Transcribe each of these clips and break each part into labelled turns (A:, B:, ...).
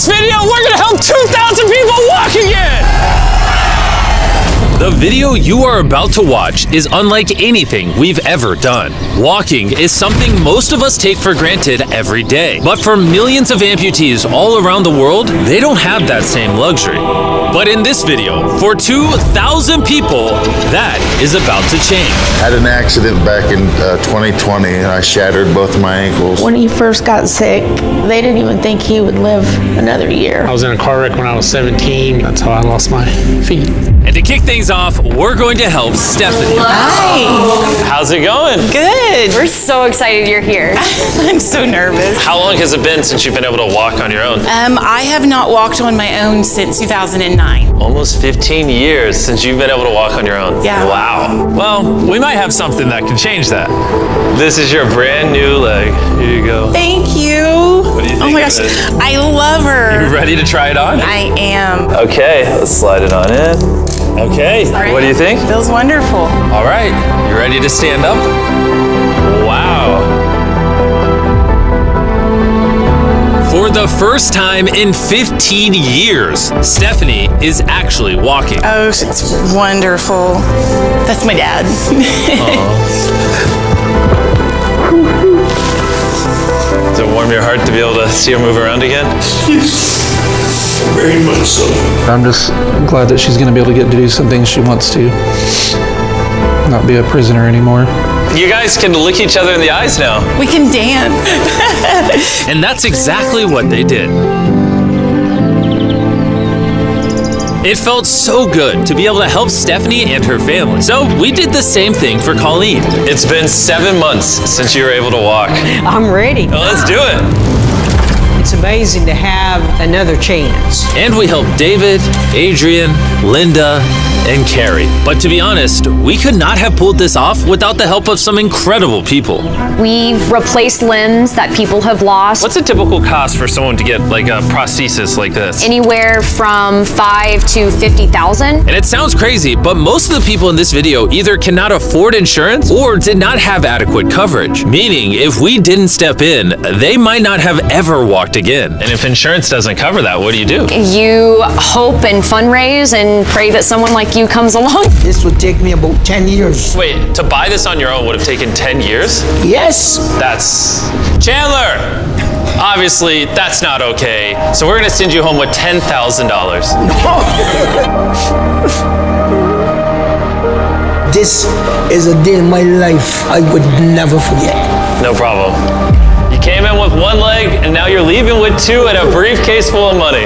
A: this video, we're gonna help 2,000 people walk again! The video you are about to watch is unlike anything we've ever done. Walking is something most of us take for granted every day. But for millions of amputees all around the world, they don't have that same luxury. But in this video, for 2,000 people, that is about to change.
B: I had an accident back in 2020 and I shattered both my ankles.
C: When he first got sick, they didn't even think he would live another year.
D: I was in a car wreck when I was 17. That's how I lost my feet.
A: And to kick things off, we're going to help Stephanie.
E: Hi.
A: How's it going?
E: Good. We're so excited you're here. I'm so nervous.
A: How long has it been since you've been able to walk on your own?
E: I have not walked on my own since 2009.
A: Almost 15 years since you've been able to walk on your own.
E: Yeah.
A: Wow. Well, we might have something that can change that. This is your brand new leg. Here you go.
E: Thank you.
A: What do you think
E: Oh my
A: of
E: gosh,
A: it?
E: I love her.
A: You ready to try it on?
E: I am.
A: Okay, let's slide it on in. Okay, what do you think?
E: Feels wonderful.
A: All right, you ready to stand up? Wow. For the first time in 15 years, Stephanie is actually walking.
E: Oh, it's wonderful. That's my dad.
A: Does it warm your heart to be able to see her move around again?
F: Very much so.
D: I'm just glad that she's going to be able to get to do some things she wants to. Not be a prisoner anymore.
A: You guys can look each other in the eyes now.
E: We can dance.
A: And that's exactly what they did. It felt so good to be able to help Stephanie and her family. So we did the same thing for Colleen. It's been 7 months since you were able to walk.
G: I'm ready.
A: Well, let's do it.
G: It's amazing to have another chance.
A: And we helped David, Adrian, Linda, and Carrie. But to be honest, we could not have pulled this off without the help of some incredible people.
H: We replace limbs that people have lost.
A: What's a typical cost for someone to get like a prosthesis like this?
H: Anywhere from $5,000 to $50,000.
A: And it sounds crazy, but most of the people in this video either cannot afford insurance or did not have adequate coverage. Meaning, if we didn't step in, they might not have ever walked again. And if insurance doesn't cover that, what do?
H: You hope and fundraise and pray that someone like you comes along.
G: This would take me about 10 years.
A: Wait, to buy this on your own would have taken 10 years?
G: Yes.
A: That's... Chandler! Obviously, that's not okay. So we're gonna send you home with $10,000.
G: This is a day in my life I would never forget.
A: No problem. You came in with one leg, and now you're leaving with two and a briefcase full of money.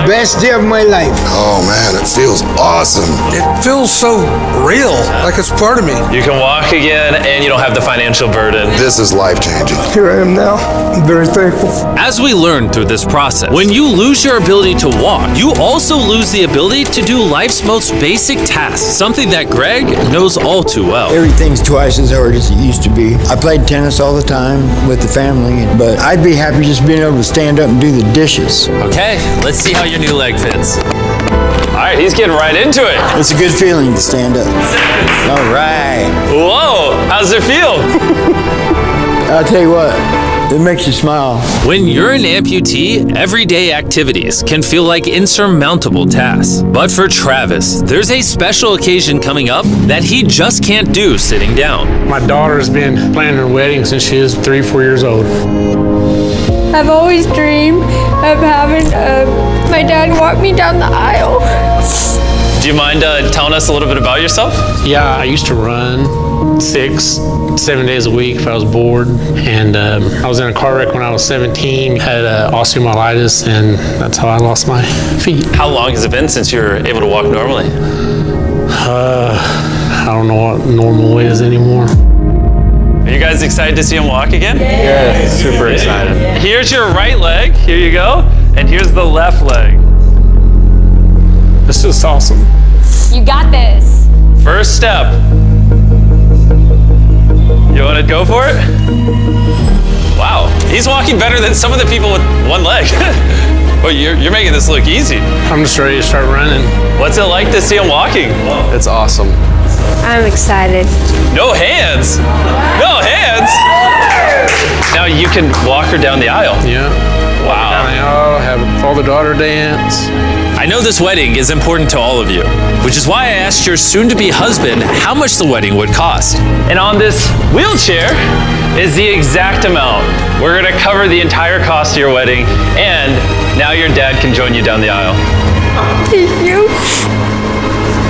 G: Best day of my life.
F: Oh man, it feels awesome.
I: It feels so real, like it's part of me.
A: You can walk again, and you don't have the financial burden.
F: This is life-changing.
G: Here I am now. I'm very thankful.
A: As we learned through this process, when you lose your ability to walk, you also lose the ability to do life's most basic tasks, something that Greg knows all too well.
J: Everything's twice as hard as it used to be. I played tennis all the time with the family, but I'd be happy just being able to stand up and do the dishes.
A: Okay, let's see how your new leg fits. All right, he's getting right into it.
J: It's a good feeling to stand up. All right.
A: Whoa, how's it feel?
J: I'll tell you what, it makes you smile.
A: When you're an amputee, everyday activities can feel like insurmountable tasks. But for Travis, there's a special occasion coming up that he just can't do sitting down.
D: My daughter's been planning her wedding since she was 3 or 4 years old.
K: I've always dreamed of having my dad walk me down the aisle.
A: Do you mind telling us a little bit about yourself?
D: Yeah, I used to run 6, 7 days a week if I was bored. And I was in a car wreck when I was 17, had osteomyelitis, and that's how I lost my feet.
A: How long has it been since you were able to walk normally?
D: I don't know what normal is anymore.
A: Are you guys excited to see him walk again?
D: Yeah, super excited.
A: Here's your right leg, here you go, and here's the left leg.
D: This is awesome.
H: You got this.
A: First step. You want to go for it? Wow, he's walking better than some of the people with one leg. Well, you're making this look easy.
D: I'm just ready to start running.
A: What's it like to see him walking?
I: It's awesome.
K: I'm excited.
A: No hands? No hands? Now you can walk her down the aisle.
D: Yeah.
A: Wow.
D: I'll have full all the daughter dance.
A: I know this wedding is important to all of you, which is why I asked your soon-to-be husband how much the wedding would cost. And on this wheelchair is the exact amount. We're gonna cover the entire cost of your wedding, and now your dad can join you down the aisle.
K: Thank you.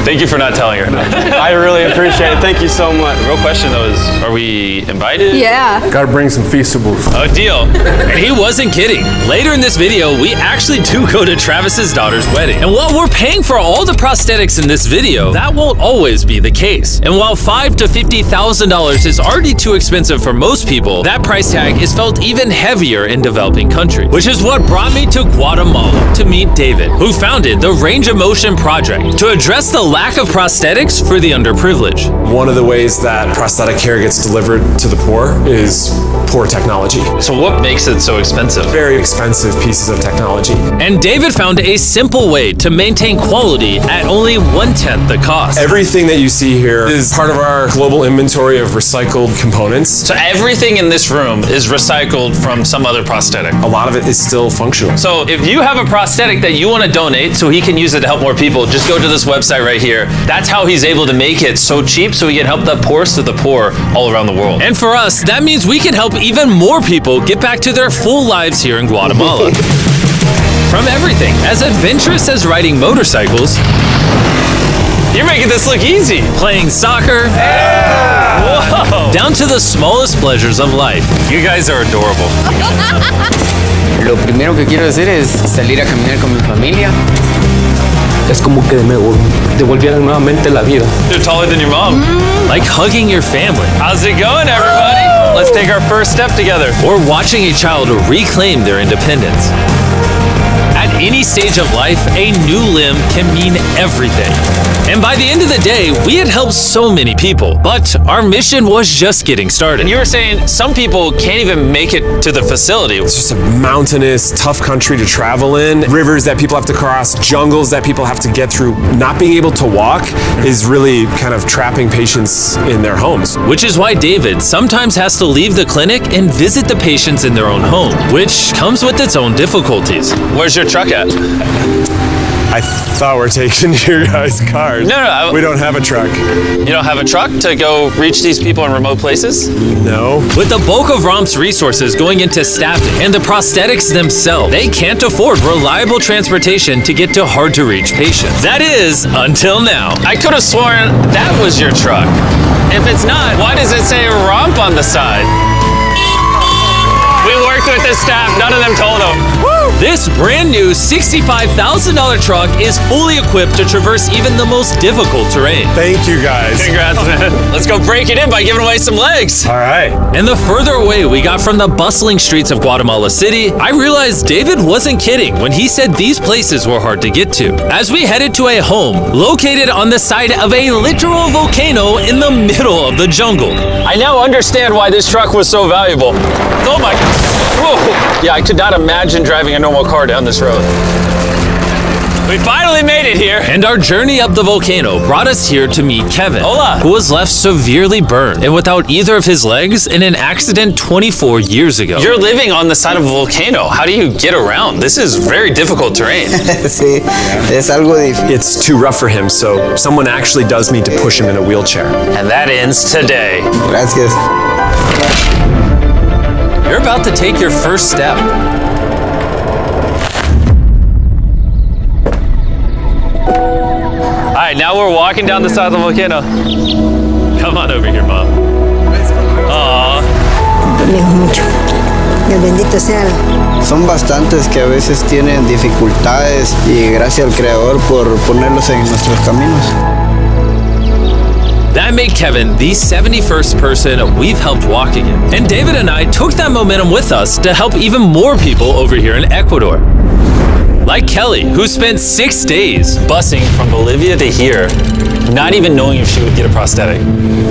A: Thank you for not telling her.
L: I really appreciate it. Thank you so much.
A: The real question though is, are we invited?
K: Yeah.
I: Gotta bring some feastables.
A: A deal. And he wasn't kidding. Later in this video, we actually do go to Travis's daughter's wedding. And while we're paying for all the prosthetics in this video, that won't always be the case. And while $5,000 to $50,000 is already too expensive for most people, that price tag is felt even heavier in developing countries. Which is what brought me to Guatemala to meet David, who founded the Range of Motion Project to address the lack of prosthetics for the underprivileged.
M: One of the ways that prosthetic care gets delivered to the poor is poor technology.
A: So what makes it so expensive?
M: Very expensive pieces of technology.
A: And David found a simple way to maintain quality at only 1/10 the cost.
M: Everything that you see here is part of our global inventory of recycled components.
A: So everything in this room is recycled from some other prosthetic.
M: A lot of it is still functional.
A: So if you have a prosthetic that you want to donate so he can use it to help more people, just go to this website right here. That's how he's able to make it so cheap so he can help the poorest of the poor all around the world. And for us, that means we can help even more people get back to their full lives here in Guatemala. From everything as adventurous as riding motorcycles, you're making this look easy. Playing soccer, whoa, down to the smallest pleasures of life. You guys are adorable.
L: Lo primero que quiero hacer es salir a caminar con mi familia.
G: Es como que me devolvieran nuevamente la vida.
A: You're taller than your mom. Like hugging your family. How's it going, everybody? Let's take our first step together. Or watching a child reclaim their independence. At any stage of life, a new limb can mean everything. And by the end of the day, we had helped so many people, but our mission was just getting started. And you were saying some people can't even make it to the facility.
M: It's just a mountainous, tough country to travel in. Rivers that people have to cross, jungles that people have to get through. Not being able to walk is really kind of trapping patients in their homes.
A: Which is why David sometimes has to leave the clinic and visit the patients in their own home, which comes with its own difficulties. Where's your truck at?
M: I thought we're taking your guys' cars.
A: No.
M: We don't have a truck.
A: You don't have a truck to go reach these people in remote places?
M: No.
A: With the bulk of ROM's resources going into staffing and the prosthetics themselves, they can't afford reliable transportation to get to hard-to-reach patients. That is, until now. I could have sworn that was your truck. If it's not, why does it say ROMP on the side? We worked with the staff, none of them told them. This brand new $65,000 truck is fully equipped to traverse even the most difficult terrain.
M: Thank you guys.
A: Congrats, man. Let's go break it in by giving away some legs.
M: All right.
A: And the further away we got from the bustling streets of Guatemala City, I realized David wasn't kidding when he said these places were hard to get to. As we headed to a home located on the side of a literal volcano in the middle of the jungle. I now understand why this truck was so valuable. Oh my God. Whoa. Yeah, I could not imagine driving a normal car down this road. We finally made it here. And our journey up the volcano brought us here to meet Kevin, Hola, who was left severely burned and without either of his legs in an accident 24 years ago. You're living on the side of a volcano. How do you get around? This is very difficult terrain.
L: Sí, es algo difícil.
M: It's too rough for him, so someone actually does need to push him in a wheelchair.
A: And that ends today.
L: Gracias.
A: You're about to take your first step. All right, now we're walking down the side of the volcano. Come on over here, Mom. Aww.
N: Mucho. Bendito sea.
L: Son bastantes que a veces tienen dificultades y gracias al Creador por ponerlos en nuestros caminos.
A: That made Kevin the 71st person we've helped walk again. And David and I took that momentum with us to help even more people over here in Ecuador. Like Kelly, who spent 6 days busing from Bolivia to here, not even knowing if she would get a prosthetic.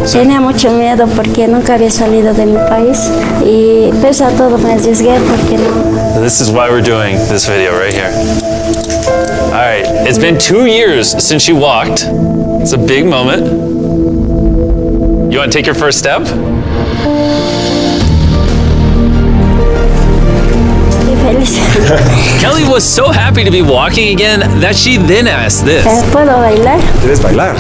N: Tenía mucho miedo porque nunca había salido de mi país y pese a todo me arriesgué porque no.
A: This is why we're doing this video right here. All right, it's been 2 years since you walked. It's a big moment. You want to take your first step?
N: Y feliz.
A: Kelly was so happy to be walking again that she then asked this.
N: ¿Puedo bailar?
M: ¿Quieres bailar?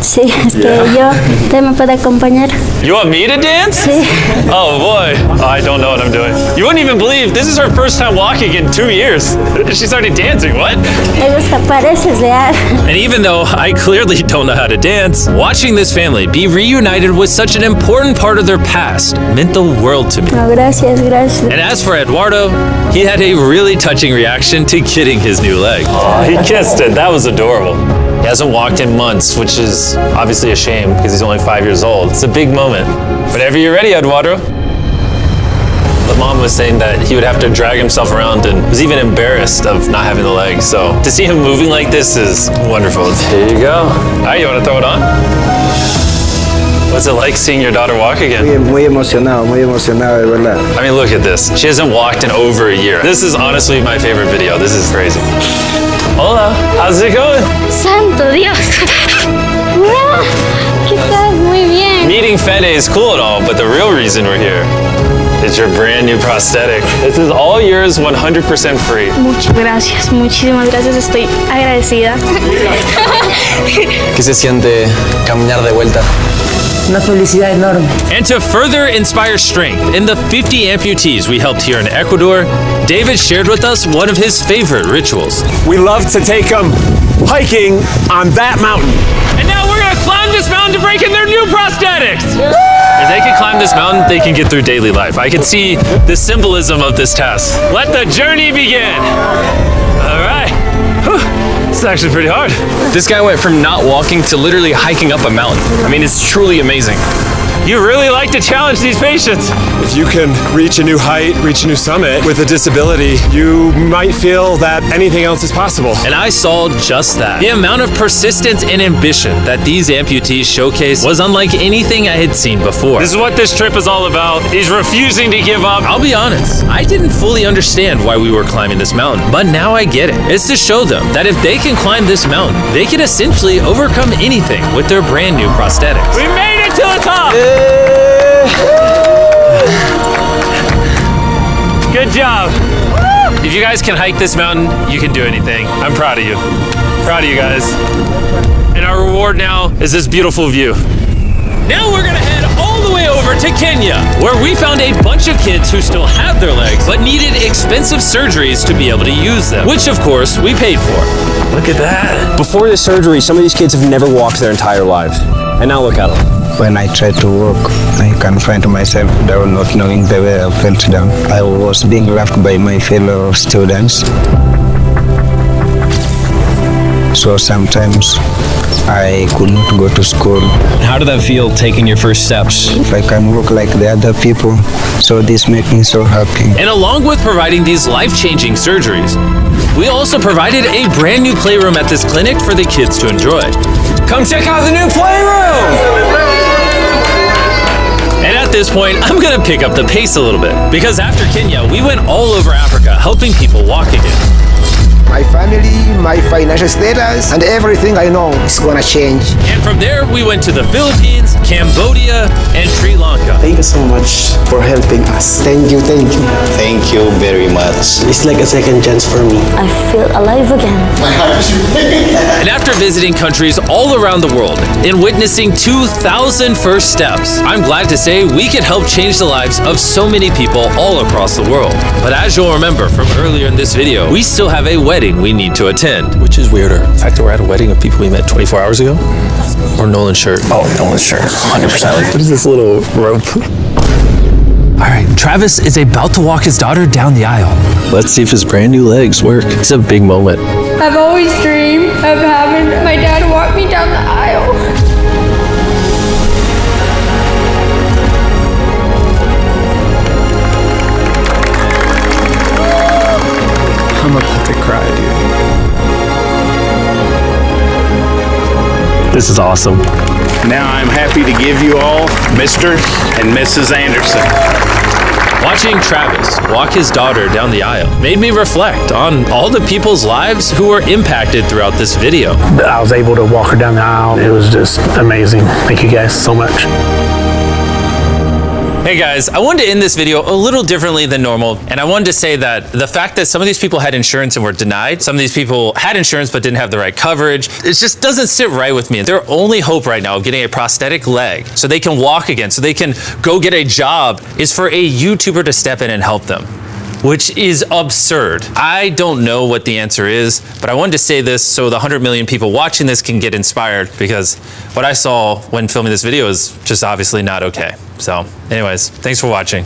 N: Sí, es que yo, ¿usted me puede acompañar?
A: You want me to dance?
N: Sí.
A: Oh boy, I don't know what I'm doing. You wouldn't even believe this is her first time walking in 2 years. She started dancing, what?
N: Me gusta, pareces real.
A: And even though I clearly don't know how to dance, watching this family be reunited with such an important part of their past meant the world to me.
N: No, gracias, gracias.
A: And as for Eduardo, he had a really touching reaction to getting his new leg. Oh, he kissed it. That was adorable. He hasn't walked in months, which is obviously a shame because he's only 5 years old. It's a big moment. Whenever you're ready, Eduardo. But Mom was saying that he would have to drag himself around and was even embarrassed of not having the leg. So to see him moving like this is wonderful. Here you go. All right, you want to throw it on? What's it like seeing your daughter walk again?
L: Muy emocionado, de verdad.
A: I mean, look at this. She hasn't walked in over a year. This is honestly my favorite video. This is crazy. Hola, how's it going?
N: Santo Dios. ¿Qué tal? Muy bien.
A: Meeting Fede is cool and all, but the real reason we're here is your brand new prosthetic. This is all yours, 100% free.
K: Muchas gracias, muchísimas gracias. Estoy agradecida.
I: ¿Qué se siente caminar de vuelta?
G: Una felicidad enorme.
A: And to further inspire strength in the 50 amputees we helped here in Ecuador, David shared with us one of his favorite rituals.
M: We love to take them hiking on that mountain.
A: And now we're gonna climb this mountain to break in their new prosthetics. If they can climb this mountain, they can get through daily life. I can see the symbolism of this task. Let the journey begin. All right. Whew. This is actually pretty hard.
I: This guy went from not walking to literally hiking up a mountain. I mean, it's truly amazing.
A: You really like to challenge these patients.
M: If you can reach a new height, reach a new summit with a disability, you might feel that anything else is possible.
A: And I saw just that. The amount of persistence and ambition that these amputees showcase was unlike anything I had seen before. This is what this trip is all about. He's refusing to give up. I'll be honest, I didn't fully understand why we were climbing this mountain, but now I get it. It's to show them that if they can climb this mountain, they can essentially overcome anything with their brand new prosthetics. We made it to the top! Good job. If you guys can hike this mountain, you can do anything. I'm proud of you. Proud of you guys. And our reward now is this beautiful view. Now we're gonna head all the way over to Kenya, where we found a bunch of kids who still have their legs, but needed expensive surgeries to be able to use them, which of course we paid for. Look at that.
O: Before the surgery, some of these kids have never walked their entire lives. And now look at them.
L: When I tried to walk, I can find myself down, not knowing the way I felt down. I was being laughed by my fellow students. So sometimes I could not go to school.
O: How did that feel, taking your first steps?
L: If I can walk like the other people, so this makes me so happy.
A: And along with providing these life-changing surgeries, we also provided a brand new playroom at this clinic for the kids to enjoy.
O: Come check out the new playroom!
A: And at this point, I'm gonna pick up the pace a little bit, because after Kenya, we went all over Africa helping people walk again.
P: My family, my financial status, and everything I know is gonna change.
A: And from there, we went to the Philippines, Cambodia, and Sri Lanka.
L: Thank you so much for helping us.
P: Thank you, thank you.
L: Thank you very much. It's like a second chance for me.
N: I feel alive again.
A: And after visiting countries all around the world and witnessing 2,000 first steps, I'm glad to say we could help change the lives of so many people all across the world. But as you'll remember from earlier in this video, we still have a wedding we need to attend. Which is weirder, the fact that we're at a wedding of people we met 24 hours ago? Or Nolan's shirt? Oh, Nolan's shirt, 100%. What is this little rope? All right, Travis is about to walk his daughter down the aisle. Let's see if his brand new legs work. It's a big moment.
K: I've always dreamed of having my dad walk me down the aisle.
L: I'm about to cry, dude.
A: This is awesome.
Q: Now I'm happy to give you all Mr. and Mrs. Anderson.
A: Watching Travis walk his daughter down the aisle made me reflect on all the people's lives who were impacted throughout this video.
D: I was able to walk her down the aisle. It was just amazing. Thank you guys so much.
A: Hey guys, I wanted to end this video a little differently than normal, and I wanted to say that the fact that some of these people had insurance and were denied, some of these people had insurance but didn't have the right coverage, it just doesn't sit right with me. Their only hope right now of getting a prosthetic leg so they can walk again, so they can go get a job, is for a YouTuber to step in and help them, which is absurd. I don't know what the answer is, but I wanted to say this so the 100 million people watching this can get inspired, because what I saw when filming this video is just obviously not okay. So anyways, thanks for watching.